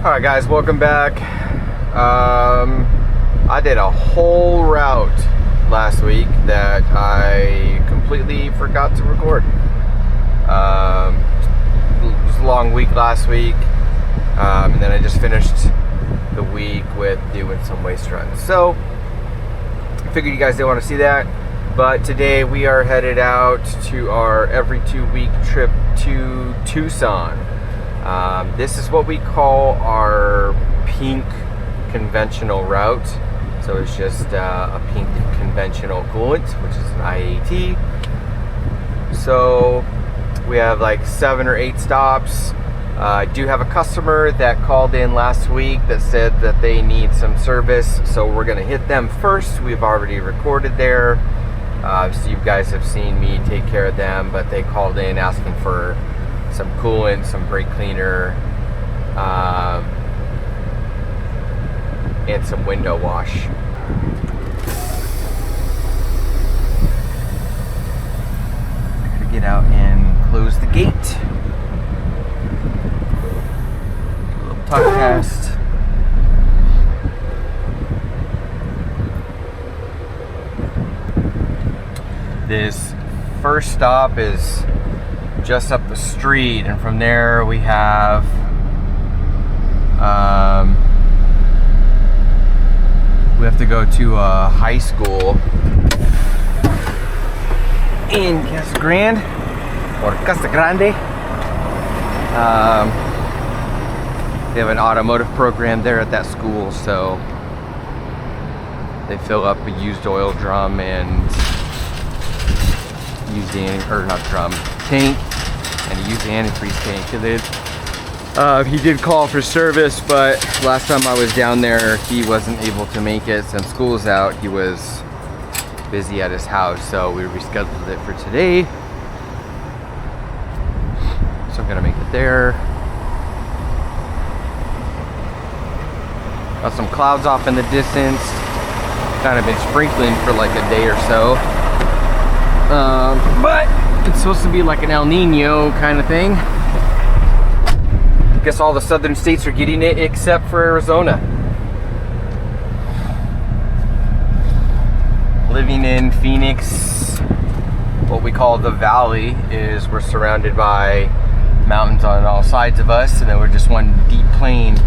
Alright guys, welcome back. I did a whole route last week that I completely forgot to record. It was a long week last week, and then I just finished the week with doing some waste runs. So I figured you guys didn't want to see that, but today we are headed out to our every 2-week trip to Tucson. This is what we call our pink conventional route. So it's just a pink conventional coolant, which is an IAT. So we have like 7 or 8 stops. I do have a customer that called in last week that said that they need some service, so we're gonna hit them first. We've already recorded there, so you guys have seen me take care of them, but they called in asking for some coolant, some brake cleaner, and some window wash. Get out and close the gate. A little tuck test. This first stop is just up the street, and from there we have to go to a high school in Casa Grande or Casa Grande. They have an automotive program there at that school, so they fill up a used oil drum and use the tank, and use the antifreeze tank. He did call for service, but last time I was down there, he wasn't able to make it since school's out. He was busy at his house, so we rescheduled it for today. So I'm gonna make it there. Got some clouds off in the distance. Kind of been sprinkling for like a day or so. But it's supposed to be like an El Nino kind of thing. Guess all the southern states are getting it except for Arizona. Living in Phoenix, what we call the valley, is we're surrounded by mountains on all sides of us, and then we're just one deep plain.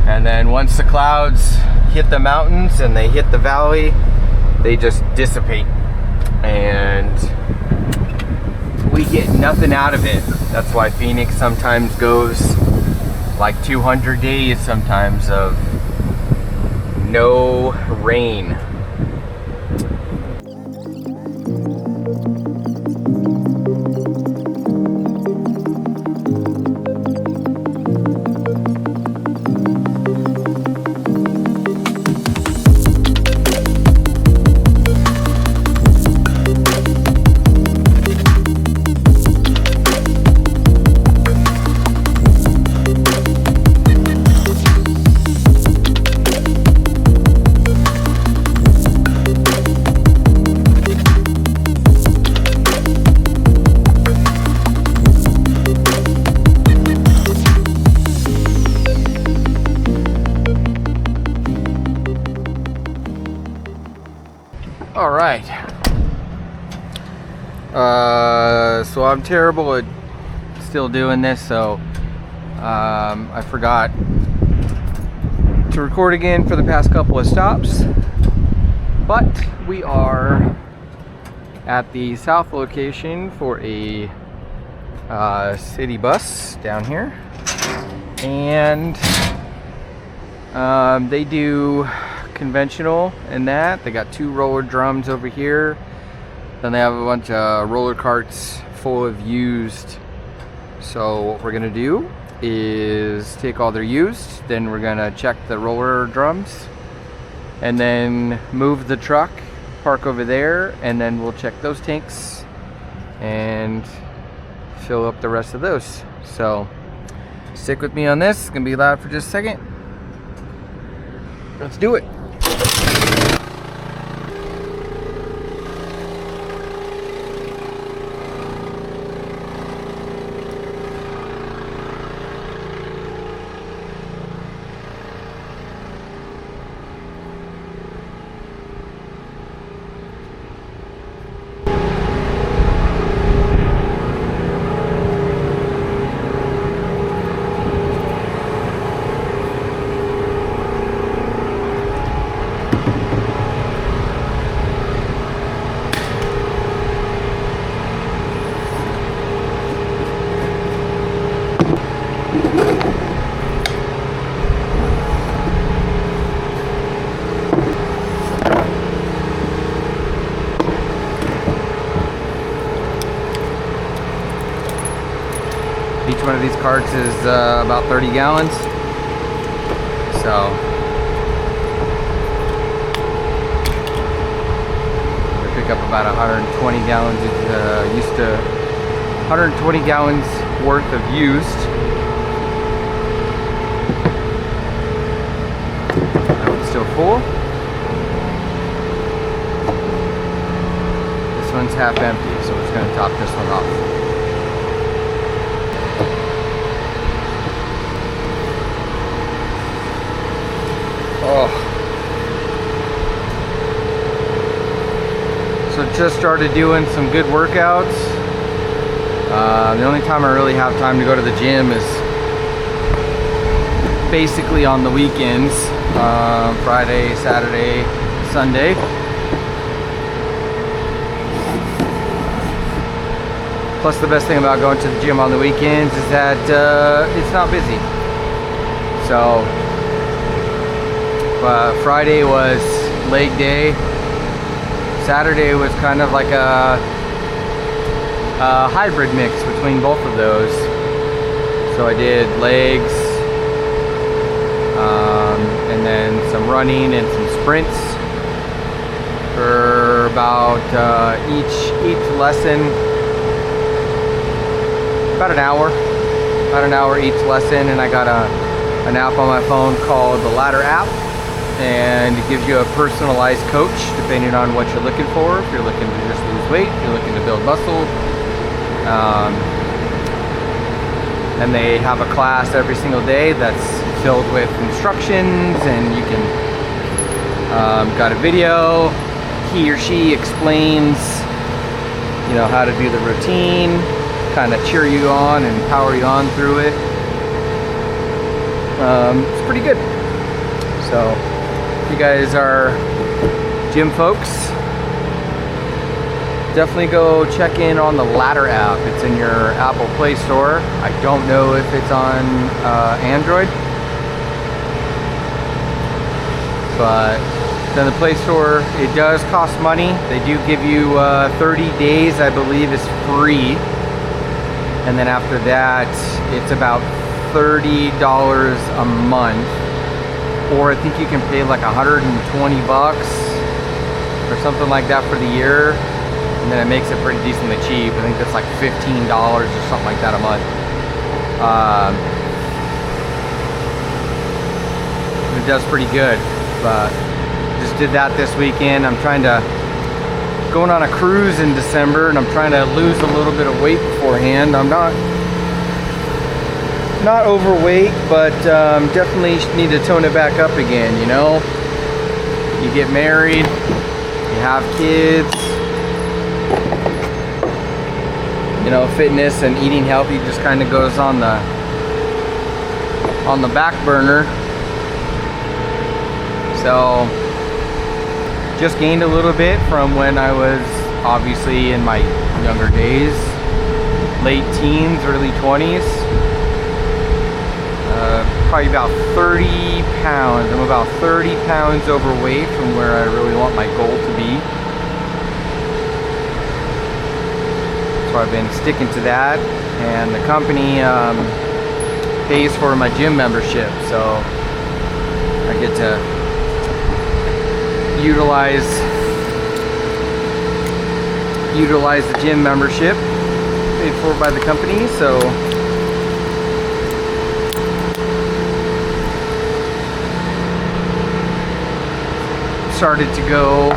And then once the clouds hit the mountains and they hit the valley, they just dissipate, and we get nothing out of it. That's why Phoenix sometimes goes like 200 days sometimes of no rain. All right. So I'm terrible at still doing this, so I forgot to record again for the past couple of stops. But we are at the south location for a city bus down here, and they do conventional in that. They got 2 roller drums over here, then they have a bunch of roller carts full of used. So what we're gonna do is take all their used, then we're gonna check the roller drums, and then move the truck, park over there, and then we'll check those tanks and fill up the rest of those. So stick with me on this. It's gonna be loud for just a second. Let's do it. Each one of these carts is about 30 gallons. So we pick up about 120 gallons. Used to 120 gallons worth of used. That one's still full. This one's half empty, so we're just going to top this one off. Oh. So just started doing some good workouts. The only time I really have time to go to the gym is basically on the weekends, Friday, Saturday, Sunday. Plus the best thing about going to the gym on the weekends is that it's not busy. So Friday was leg day. Saturday was kind of like a hybrid mix between both of those. So I did legs, and then some running and some sprints for about each lesson, about an hour each lesson. And I got an app on my phone called the Ladder app. And it gives you a personalized coach depending on what you're looking for. If you're looking to just lose weight, if you're looking to build muscle. And they have a class every single day that's filled with instructions, and you can got a video. He or she explains, you know, how to do the routine, kind of cheer you on and power you on through it. It's pretty good. So if you guys are gym folks, definitely go check in on the Ladder app. It's in your Apple Play Store. I don't know if it's on Android, but then the Play Store, it does cost money. They do give you 30 days, I believe, is free, and then after that it's about $30 a month. Or I think you can pay like 120 bucks or something like that for the year, and then it makes it pretty decently cheap. I think that's like $15 or something like that a month. It does pretty good, but just did that this weekend. I'm going on a cruise in December, and I'm trying to lose a little bit of weight beforehand. I'm not overweight, but definitely need to tone it back up again, you know? You get married, you have kids, you know, fitness and eating healthy just kind of goes on the back burner. So just gained a little bit from when I was obviously in my younger days, late teens, early 20s. Probably about 30 pounds. I'm about 30 pounds overweight from where I really want my goal to be. So I've been sticking to that, and the company pays for my gym membership, so I get to utilize the gym membership paid for by the company. So started to go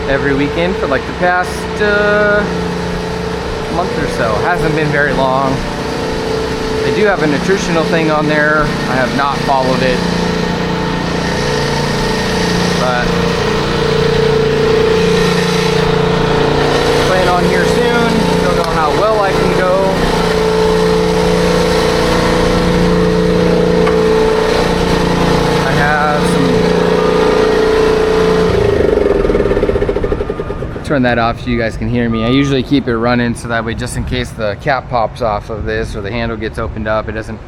every weekend for like the past month or so. Hasn't been very long. They do have a nutritional thing on there. I have not followed it, but plan on here soon. Don't know how well I can go. I have some. Turn that off so you guys can hear me. I usually keep it running so that way, just in case the cap pops off of this or the handle gets opened up, it doesn't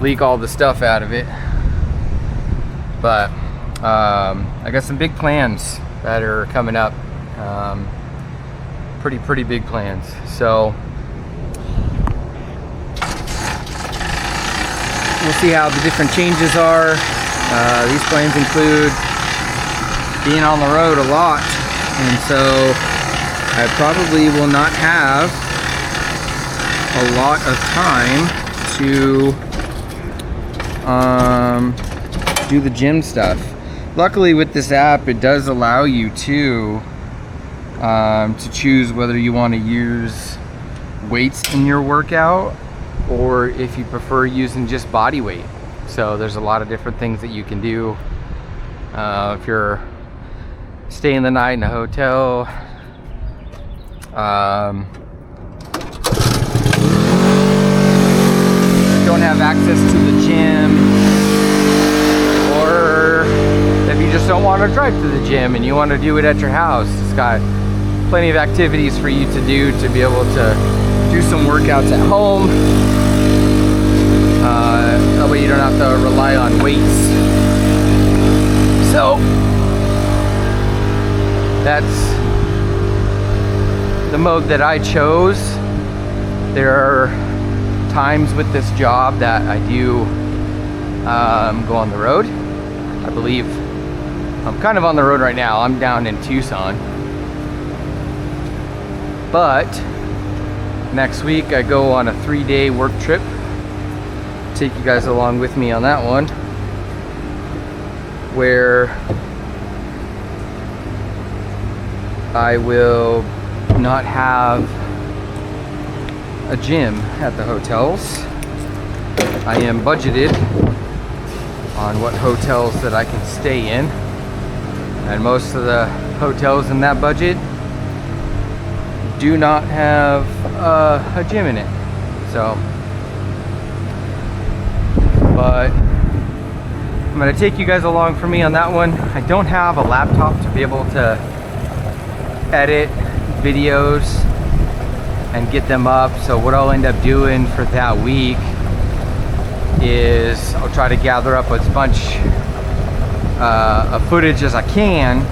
leak all the stuff out of it. But I got some big plans that are coming up. Pretty big plans. So we'll see how the different changes are. These plans include being on the road a lot, and so I probably will not have a lot of time to do the gym stuff. Luckily with this app, it does allow you to choose whether you want to use weights in your workout or if you prefer using just body weight. So there's a lot of different things that you can do. If you're staying the night in a hotel, don't have access to the gym, or if you just don't want to drive to the gym and you want to do it at your house, it's got plenty of activities for you to do to be able to do some workouts at home. That way you don't have to rely on weights. So that's the mode that I chose. There are times with this job that I do go on the road. I believe I'm kind of on the road right now. I'm down in Tucson. But next week I go on a 3-day work trip. Take you guys along with me on that one, where I will not have a gym at the hotels. I am budgeted on what hotels that I can stay in, and most of the hotels in that budget do not have a gym in it. So, but I'm gonna take you guys along for me on that one. I don't have a laptop to be able to edit videos and get them up, so what I'll end up doing for that week is I'll try to gather up as much of footage as I can,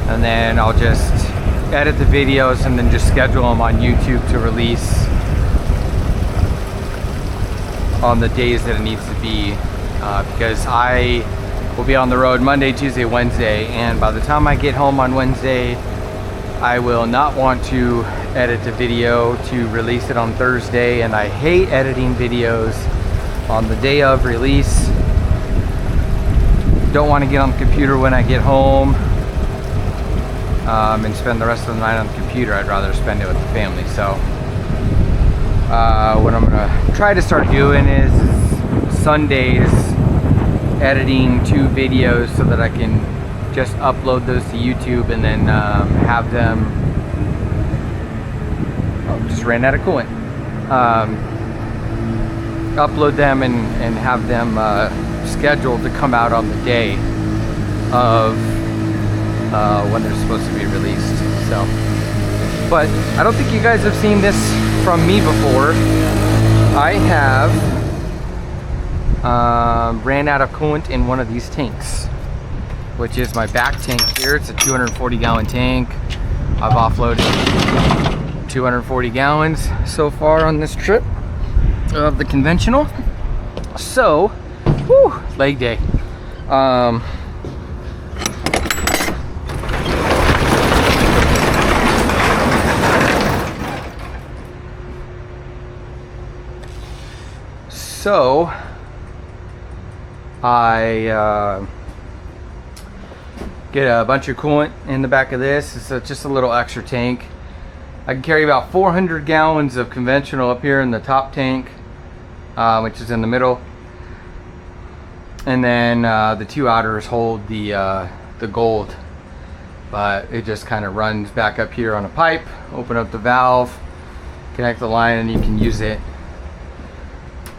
and then I'll just edit the videos and then just schedule them on YouTube to release on the days that it needs to be, because I will be on the road Monday, Tuesday, Wednesday, and by the time I get home on Wednesday, I will not want to edit a video to release it on Thursday, and I hate editing videos on the day of release. Don't want to get on the computer when I get home and spend the rest of the night on the computer. I'd rather spend it with the family. So what I'm gonna try to start doing is Sundays editing 2 videos so that I can just upload those to YouTube, and then have them, just ran out of coolant, upload them and have them scheduled to come out on the day of when they're supposed to be released. So, but I don't think you guys have seen this from me before. I have ran out of coolant in one of these tanks, which is my back tank here. It's a 240 gallon tank. I've offloaded 240 gallons so far on this trip of the conventional. So, whew, leg day. So I get a bunch of coolant in the back of this. It's just a little extra tank. I can carry about 400 gallons of conventional up here in the top tank, which is in the middle, and then the 2 outers hold the gold, but it just kind of runs back up here on a pipe. Open up the valve, connect the line, and you can use it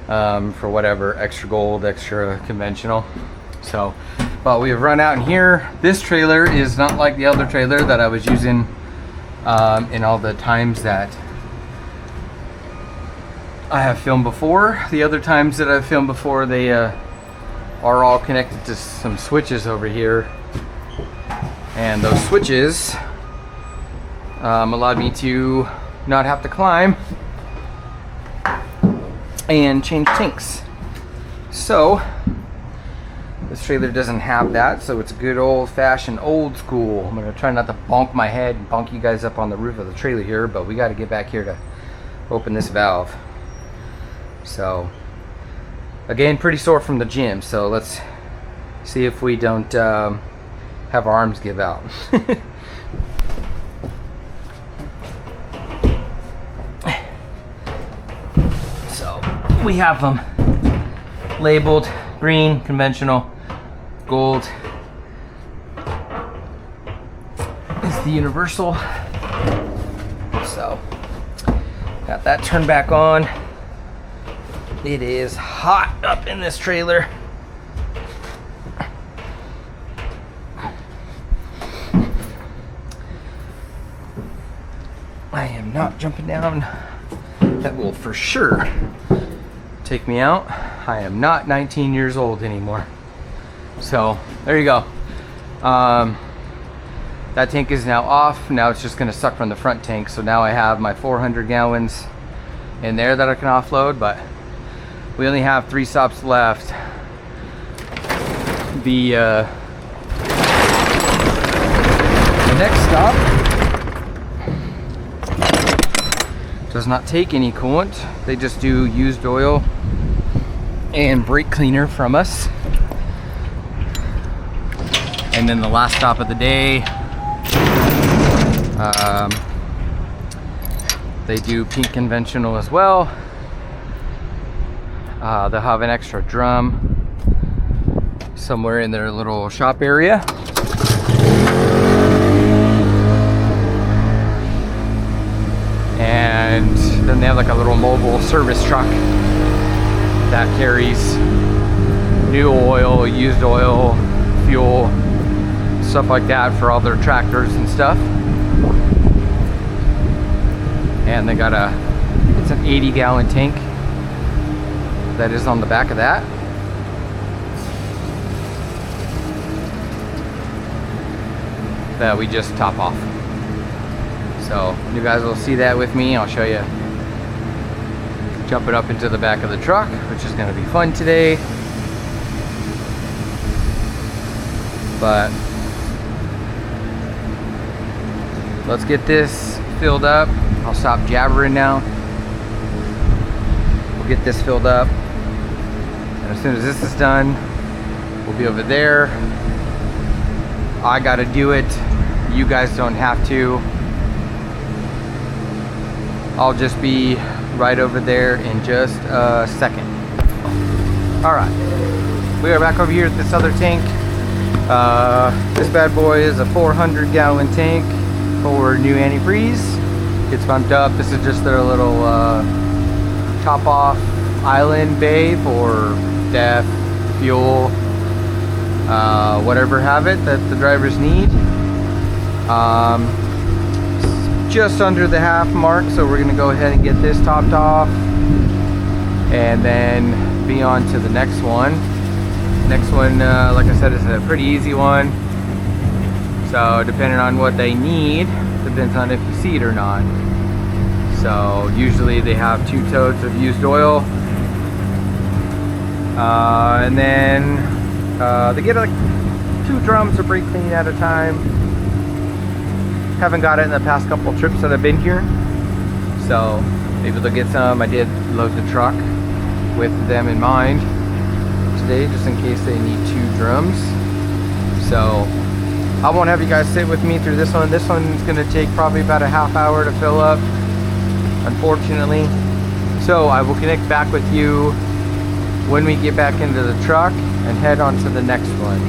for whatever, extra gold, extra conventional. So, but we have run out in here. This trailer is not like the other trailer that I was using in all the times that I have filmed before. The other times that I've filmed before, they are all connected to some switches over here. And those switches allowed me to not have to climb and change tanks. So this trailer doesn't have that, so it's a good old-fashioned old school. I'm gonna try not to bonk my head and bonk you guys up on the roof of the trailer here, but we got to get back here to open this valve. So again, pretty sore from the gym, so let's see if we don't have our arms give out. So we have them labeled green, conventional, gold is the universal. So got that turned back on. It is hot up in this trailer. I am not jumping down. That will for sure take me out. I am not 19 years old anymore. So there you go. That tank is now off. Now it's just gonna suck from the front tank. So now I have my 400 gallons in there that I can offload, but we only have 3 stops left. The next stop does not take any coolant. They just do used oil and brake cleaner from us. And then the last stop of the day, they do pink conventional as well. They'll have an extra drum somewhere in their little shop area. And then they have like a little mobile service truck that carries new oil, used oil, fuel, stuff like that for all their tractors and stuff. And they got it's an 80-gallon tank that is on the back of that. That we just top off. So you guys will see that with me. I'll show you jumping up into the back of the truck, which is going to be fun today. But let's get this filled up. I'll stop jabbering now. We'll get this filled up, and as soon as this is done, we'll be over there. I gotta do it. You guys don't have to. I'll just be right over there in just a second. All right, we are back over here at this other tank. This bad boy is a 400-gallon tank for new antifreeze. It's bumped up. This is just their little top off island bay for DEF, fuel, whatever have it that the drivers need. Just under the half mark, so we're gonna go ahead and get this topped off and then be on to the next one. Next one, like I said, is a pretty easy one, so depending on what they need depends on if you see it or not. So usually they have 2 totes of used oil, and then they get like 2 drums of brake clean at a time. Haven't got it in the past couple trips that I've been here, so maybe they'll get some. I did load the truck with them in mind today, just in case they need 2 drums. So I won't have you guys sit with me through this one. This one's gonna take probably about a half hour to fill up, unfortunately. So I will connect back with you when we get back into the truck and head on to the next one.